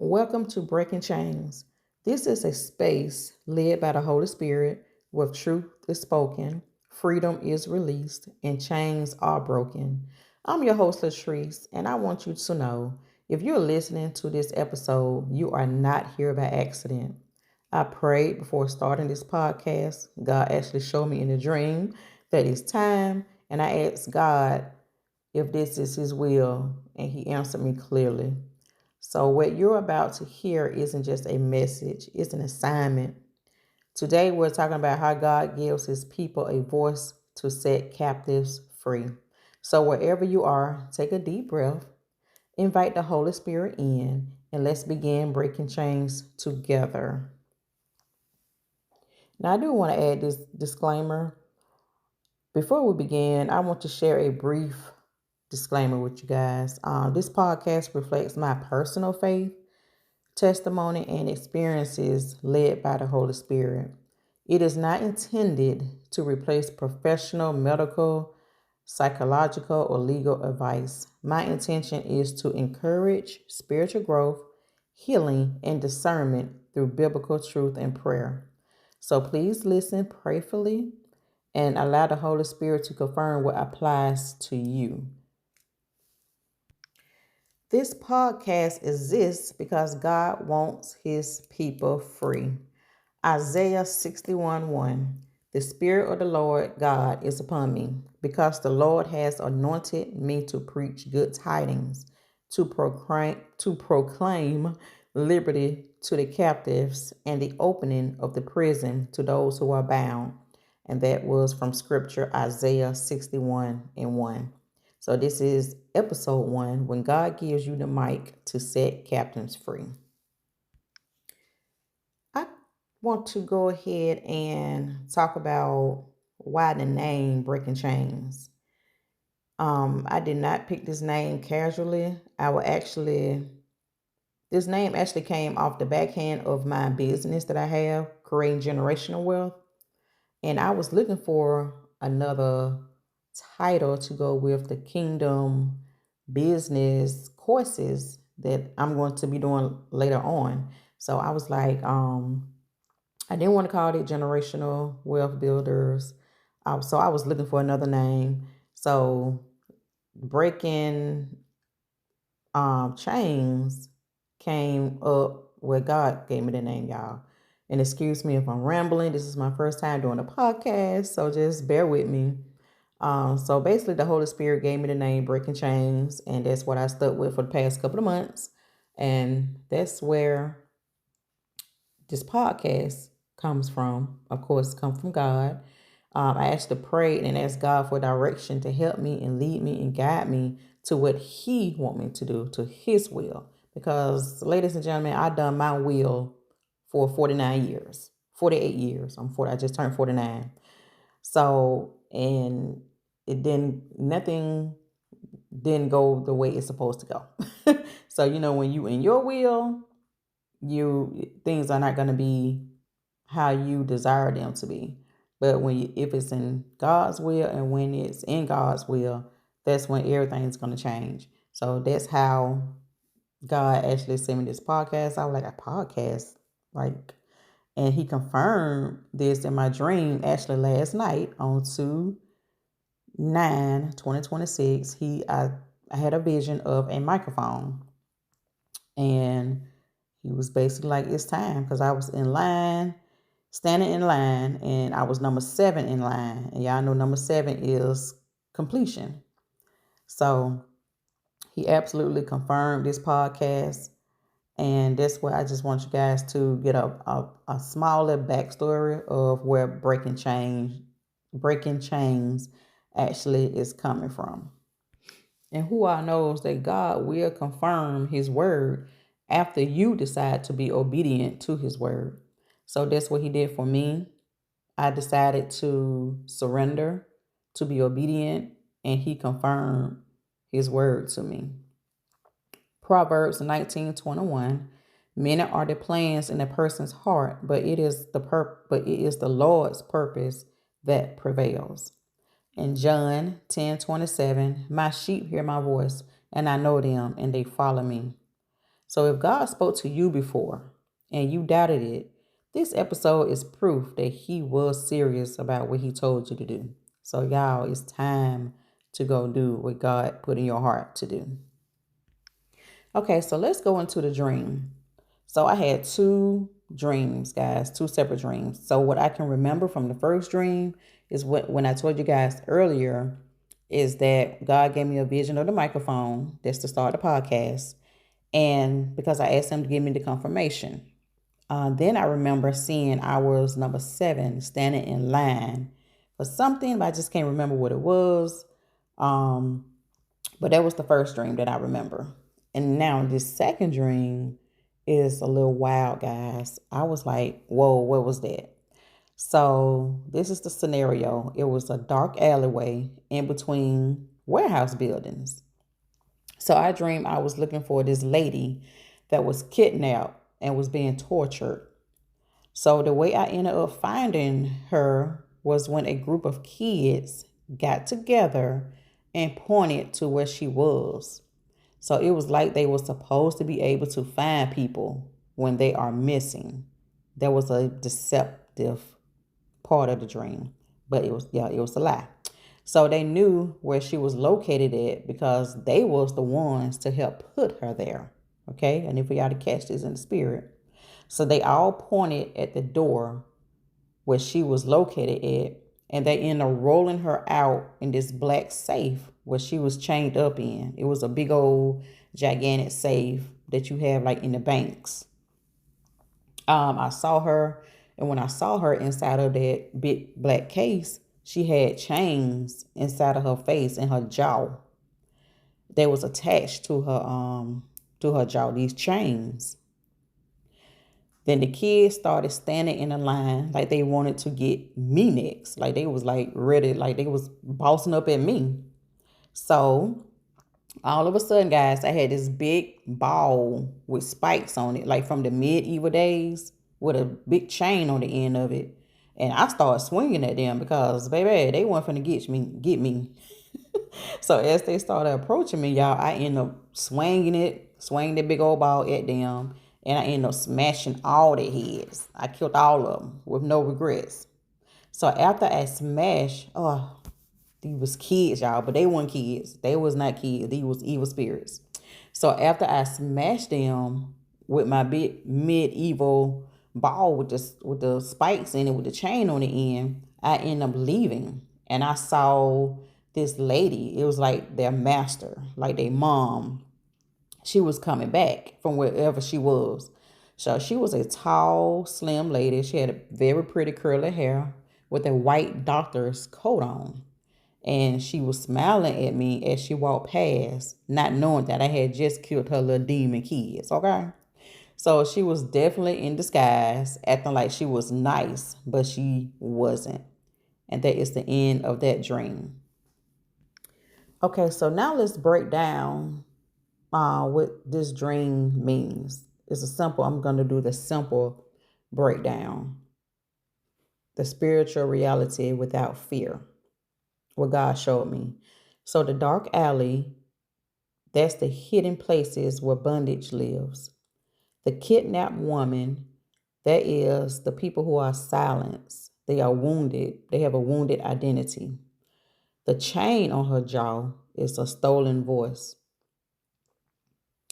Welcome to Breaking Chains. This is a space led by the Holy Spirit where truth is spoken, freedom is released, and chains are broken. I'm your host, Latrice, and I want you to know if you're listening to this episode, you are not here by accident. I prayed before starting this podcast. God actually showed me in a dream that it's time, and I asked God if this is His will, and He answered me clearly. So, what you're about to hear isn't just a message, it's an assignment. Today, we're talking about how God gives His people a voice to set captives free. So, wherever you are, take a deep breath, invite the Holy Spirit in, and let's begin breaking chains together. Now, I do want to add this disclaimer. Before we begin, I want to share a brief disclaimer with you guys. This podcast reflects my personal faith, testimony, and experiences led by the Holy Spirit. It is not intended to replace professional medical, psychological, or legal advice. My intention is to encourage spiritual growth, healing, and discernment through biblical truth and prayer. So please listen prayerfully and allow the Holy Spirit to confirm what applies to you. This podcast exists because God wants His people free. Isaiah 61:1. The Spirit of the Lord God is upon me, because the Lord has anointed me to preach good tidings, to proclaim liberty to the captives and the opening of the prison to those who are bound. And that was from scripture Isaiah 61 and 1. So this is episode 1, when God gives you the mic to set captives free. I want to go ahead and talk about why the name Breaking Chains. I did not pick this name casually. This name actually came off the backhand of my business that I have, creating generational wealth. And I was looking for another title to go with the kingdom business courses that I'm going to be doing later on. So I was like, I didn't want to call it generational wealth builders. So I was looking for another name. So breaking chains came up where God gave me the name, y'all. And excuse me if I'm rambling. This is my first time doing a podcast, so just bear with me. So basically, the Holy Spirit gave me the name Breaking Chains, and that's what I stuck with for the past couple of months. And that's where this podcast comes from. Of course, come from God. I actually prayed and asked God for direction to help me and lead me and guide me to what He want me to do, to His will. Because, ladies and gentlemen, I've done my will for 49 years, 48 years. I just turned 49. So, and nothing didn't go the way it's supposed to go. So, when you in your will, things are not going to be how you desire them to be. But if it's in God's will and when it's in God's will, that's when everything's going to change. So that's how God actually sent me this podcast. I was like, a podcast? Like, and He confirmed this in my dream actually last night on 2/9/2026. I had a vision of a microphone, and He was basically like, it's time, because I was in line, standing in line, and I was number 7 in line. And y'all know number 7 is completion. So He absolutely confirmed this podcast. And that's where I just want you guys to get a smaller backstory of where breaking chains actually is coming from. And who all knows that God will confirm His word after you decide to be obedient to His word. So that's what He did for me. I decided to surrender, to be obedient, and He confirmed His word to me. Proverbs 19:21. Many are the plans in a person's heart, but it is the Lord's purpose that prevails. And John 10:27. My sheep hear my voice, and I know them, and they follow me. So if God spoke to you before and you doubted it, this episode is proof that he was serious about what he told you to do. So y'all, it's time to go do what God put in your heart to do. Okay, so let's go into the dream. So I had two dreams, guys, two separate dreams. So what I can remember from the first dream is when I told you guys earlier is that God gave me a vision of the microphone. That's to start the podcast. And because I asked him to give me the confirmation. Then I remember seeing I was number 7 standing in line for something, but I just can't remember what it was. Um, but that was the first dream that I remember. And now this second dream is a little wild, guys. I was like, whoa, what was that? So this is the scenario. It was a dark alleyway in between warehouse buildings. So I dreamed I was looking for this lady that was kidnapped and was being tortured. So the way I ended up finding her was when a group of kids got together and pointed to where she was. So it was like they were supposed to be able to find people when they are missing. There was a deceptive part of the dream, but it was a lie. So they knew where she was located at because they was the ones to help put her there. Okay, and if we y'all to catch this in the spirit. So they all pointed at the door where she was located at, and they ended up rolling her out in this black safe where she was chained up in. It was a big old gigantic safe that you have like in the banks. I saw her, and when I saw her inside of that big black case, she had chains inside of her face and her jaw. They was attached to her jaw, these chains. Then the kids started standing in a line like they wanted to get me next. Like they was like ready, like they was bossing up at me. So all of a sudden, guys, I had this big ball with spikes on it, like from the medieval days, with a big chain on the end of it. And I started swinging at them because, baby, they weren't finna get me. So as they started approaching me, y'all, I ended up swinging that big old ball at them, and I ended up smashing all their heads. I killed all of them with no regrets. So after I smashed, oh, these was kids, y'all, but they weren't kids. They was not kids. These was evil spirits. So after I smashed them with my big medieval ball with the spikes in it with the chain on the end, I ended up leaving, and I saw this lady. It was like their master, like their mom. She was coming back from wherever she was. So she was a tall, slim lady. She had a very pretty curly hair with a white doctor's coat on. And she was smiling at me as she walked past, not knowing that I had just killed her little demon kids, okay? So she was definitely in disguise, acting like she was nice, but she wasn't. And that is the end of that dream. Okay, so now let's break down what this dream means. I'm going to do the simple breakdown. The spiritual reality without fear, what God showed me. So the dark alley, that's the hidden places where bondage lives. The kidnapped woman, that is the people who are silenced. They are wounded. They have a wounded identity. The chain on her jaw is a stolen voice.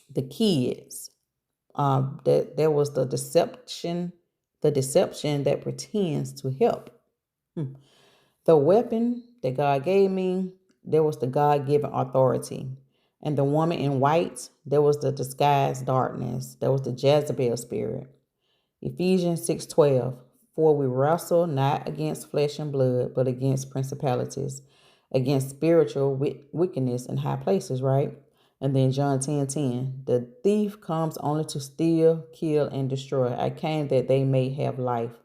The kids, that there was the deception that pretends to help. The weapon that God gave me, there was the God given authority. And the woman in white, there was the disguised darkness. There was the Jezebel spirit. Ephesians 6:12. For we wrestle not against flesh and blood, but against principalities, against spiritual wickedness in high places, right? And then John 10:10. The thief comes only to steal, kill, and destroy. I came that they may have life.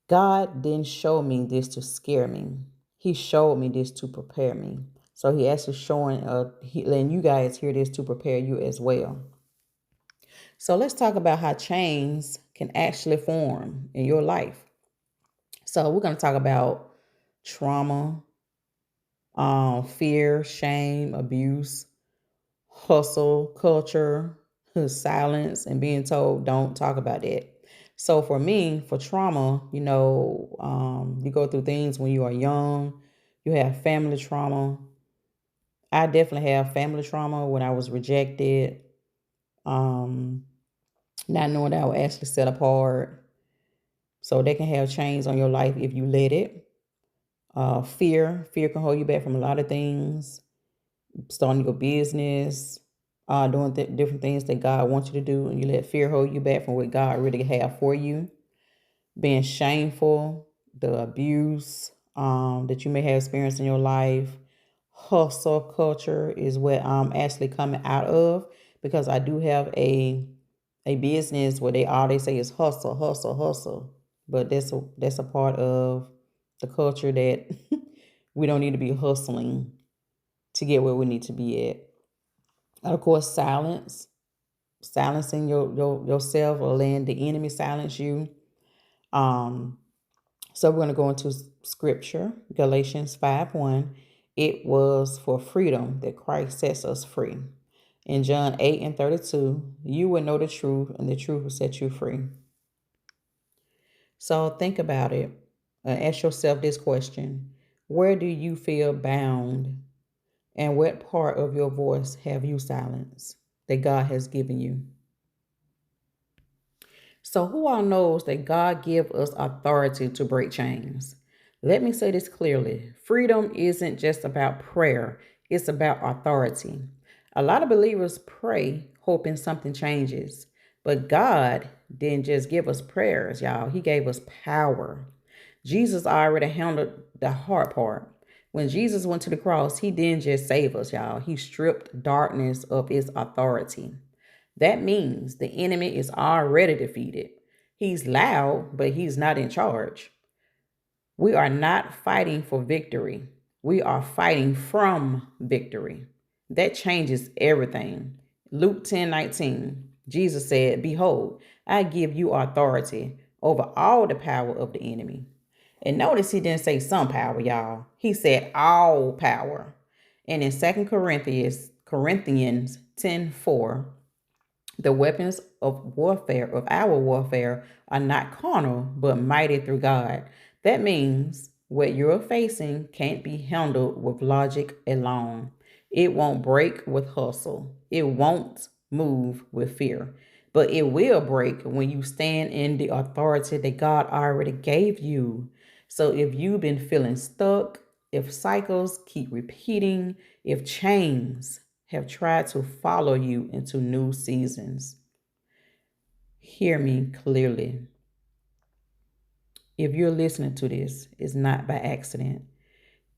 God didn't show me this to scare me. He showed me this to prepare me. So he actually letting you guys hear this to prepare you as well. So let's talk about how chains can actually form in your life. So we're going to talk about trauma, fear, shame, abuse, hustle, culture, silence and being told don't talk about that. So for me, for trauma, you go through things when you are young. You have family trauma. I definitely have family trauma when I was rejected, um, not knowing that I was actually set apart. So they can have chains on your life if you let it. Fear can hold you back from a lot of things. Starting your business, doing different things that God wants you to do, and you let fear hold you back from what God really have for you. Being shameful, the abuse that you may have experienced in your life. Hustle culture is what I'm actually coming out of, because I do have a business where all they say is hustle, hustle, hustle. But that's a part of the culture that we don't need to be hustling to get where we need to be at. And of course, silencing yourself, or letting the enemy silence you. Um, so we're going to go into scripture, Galatians 5:1. It was for freedom that Christ sets us free. In John 8:32, you will know the truth, and the truth will set you free. So think about it. Ask yourself this question: where do you feel bound? And what part of your voice have you silenced that God has given you? So who all knows that God gives us authority to break chains? Let me say this clearly. Freedom isn't just about prayer, it's about authority. A lot of believers pray hoping something changes, but God didn't just give us prayers, y'all. He gave us power. Jesus already handled the hard part. When Jesus went to the cross, he didn't just save us, y'all. He stripped darkness of its authority. That means the enemy is already defeated. He's loud, but he's not in charge. We are not fighting for victory. We are fighting from victory. That changes everything. Luke 10:19, Jesus said, behold, I give you authority over all the power of the enemy. And notice he didn't say some power, y'all. He said all power. And in 2 Corinthians 10:4, the weapons of our warfare, are not carnal, but mighty through God. That means what you're facing can't be handled with logic alone. It won't break with hustle. It won't move with fear. But it will break when you stand in the authority that God already gave you. So if you've been feeling stuck, if cycles keep repeating, if chains have tried to follow you into new seasons, hear me clearly. If you're listening to this, it's not by accident.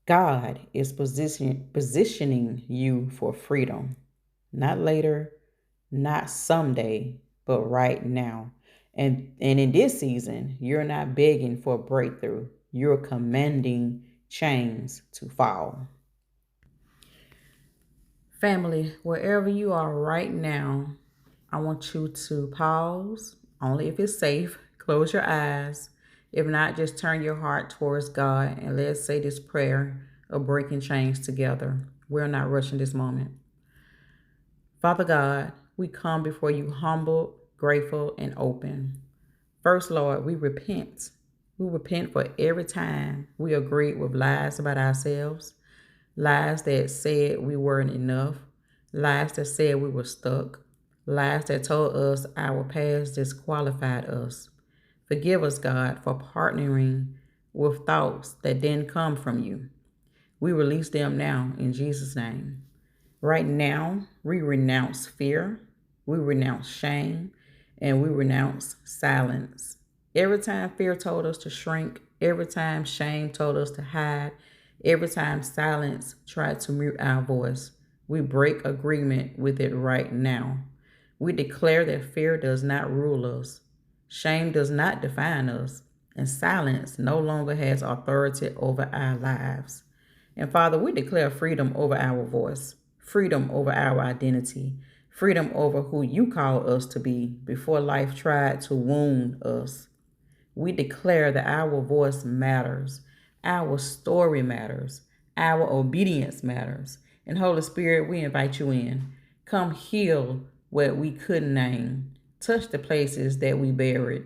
God is positioning you for freedom. Not later, not someday, but right now. And in this season, you're not begging for a breakthrough. You're commanding chains to fall. Family, wherever you are right now, I want you to pause, only if it's safe. Close your eyes. If not, just turn your heart towards God and let's say this prayer of breaking chains together. We're not rushing this moment. Father God, we come before you humble, grateful, and open. First, Lord, we repent. We repent for every time we agreed with lies about ourselves, lies that said we weren't enough, lies that said we were stuck, lies that told us our past disqualified us. Forgive us, God, for partnering with thoughts that didn't come from you. We release them now in Jesus' name. Right now, we renounce fear, we renounce shame, and we renounce silence. Every time fear told us to shrink, every time shame told us to hide, every time silence tried to mute our voice, we break agreement with it right now. We declare that fear does not rule us, shame does not define us, and silence no longer has authority over our lives. And Father, we declare freedom over our voice, freedom over our identity, freedom over who you call us to be before life tried to wound us. We declare that our voice matters, our story matters, our obedience matters. And Holy Spirit, we invite you in. Come heal, what we couldn't name, touch the places that we buried,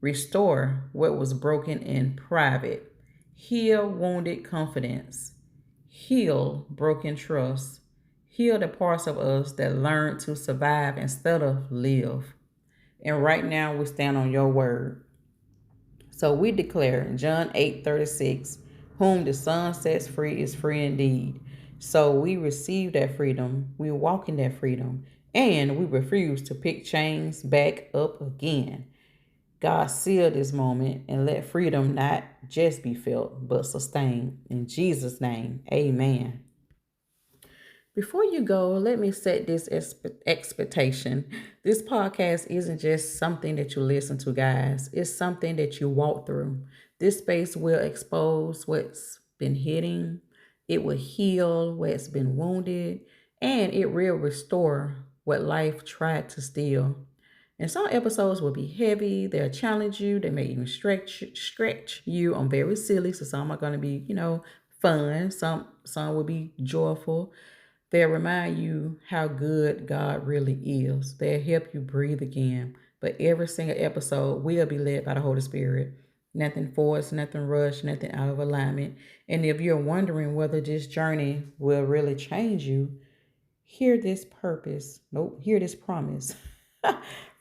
restore what was broken in private, heal wounded confidence, heal broken trust, heal the parts of us that learned to survive instead of live. And right now we stand on your word. So we declare John 8:36, whom the Son sets free is free indeed. So we receive that freedom, we walk in that freedom, and we refuse to pick chains back up again. God seal this moment and let freedom not just be felt, but sustained. In Jesus' name, amen. Before you go, let me set this expectation. This podcast isn't just something that you listen to, guys. It's something that you walk through. This space will expose what's been hitting, it will heal what's been wounded, and it will restore what life tried to steal. And some episodes will be heavy, they'll challenge you, they may even stretch you. I'm very silly, so some are gonna be, fun. Some will be joyful. They'll remind you how good God really is. They'll help you breathe again. But every single episode will be led by the Holy Spirit. Nothing forced, nothing rushed, nothing out of alignment. And if you're wondering whether this journey will really change you, hear this promise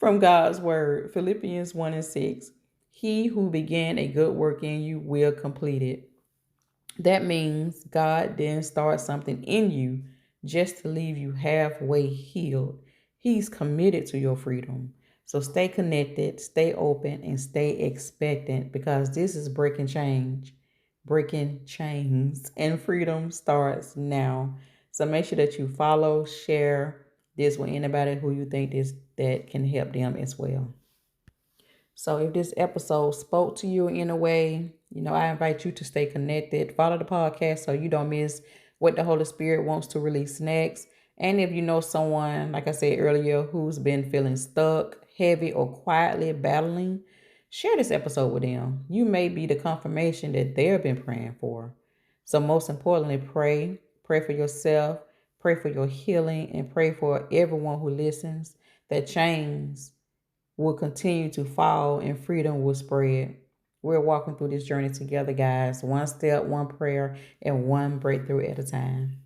from God's word. Philippians 1:6. He who began a good work in you will complete it. That means God didn't start something in you just to leave you halfway healed. He's committed to your freedom. So stay connected, stay open, and stay expectant because this is breaking chains, and freedom starts now. So make sure that you follow, share this with anybody who you think that can help them as well. So if this episode spoke to you in a way, I invite you to stay connected. Follow the podcast so you don't miss what the Holy Spirit wants to release next. And if you know someone, like I said earlier, who's been feeling stuck, heavy, or quietly battling, share this episode with them. You may be the confirmation that they've been praying for. So most importantly, pray. Pray for yourself. Pray for your healing and pray for everyone who listens. That chains will continue to fall and freedom will spread. We're walking through this journey together, guys. One step, one prayer, and one breakthrough at a time.